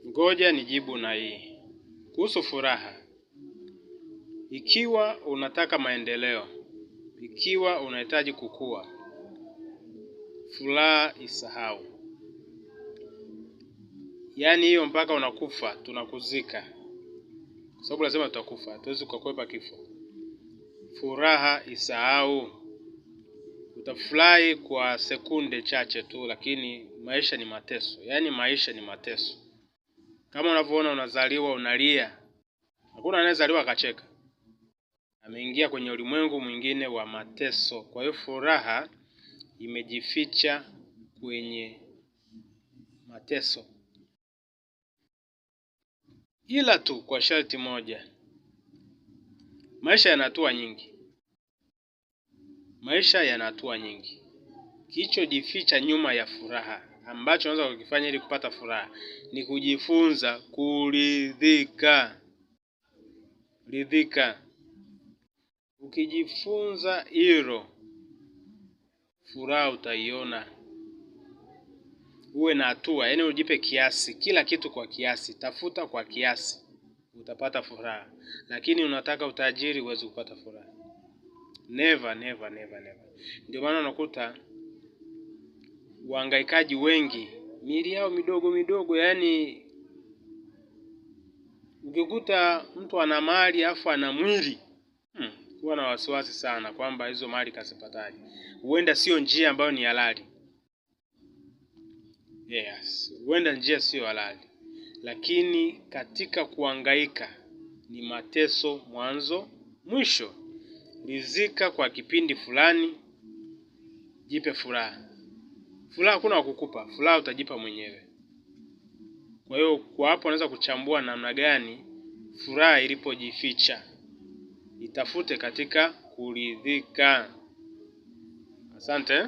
Ngoja nijibu na hii. Kuhusu furaha. Ikiwa unataka maendeleo, ikiwa unahitaji kukua, furaha isahau. Yaani hiyo mpaka unakufa, tunakuzika. Kwa sababu lazima tutakufa, hatuwezi kukwepa kifo. Furaha isahau. Utafurahi kwa sekunde chache tu, lakini maisha ni mateso. Yaani maisha ni mateso. Kama unavyoona unazaliwa unalia, hakuna anayezaliwa akacheka. Ameingia kwenye ulimwengu mwingine wa mateso. Kwa hiyo furaha imejificha kwenye mateso. Ila tu kwa sharti moja. Maisha yana hatua nyingi. Maisha yana hatua nyingi. Kilichojificha nyuma ya furaha, ambacho unaweza kukifanya ili kupata furaha, ni kujifunza kuridhika. Ridhika. Ukijifunza hilo, furaha utaiona. Uwe na hatua, yaani ujipe kiasi, kila kitu kwa kiasi, tafuta kwa kiasi, utapata furaha. Lakini unataka utajiri, huwezi kupata furaha. Never, never, never, never. Ndio maana unakuta wahangaikaji wengi, miili yao midogo midogo, yaani ukikuta mtu ana mali afu ana mwili, huwa na wasiwasi sana kwamba hizo mali kasipataje. Huenda sio njia ambayo ni halali. Yes, huenda njia sio halali. Lakini katika kuhangaika ni mateso mwanzo mwisho. Ridhika kwa kipindi fulani, jipe furaha. Furaha hakuna wa kukupa, furaha utajipa mwenyewe. Kwa hiyo kwa hapo unaweza kuchambua namna gani furaha ilipojificha. Itafute katika kuridhika. Asante.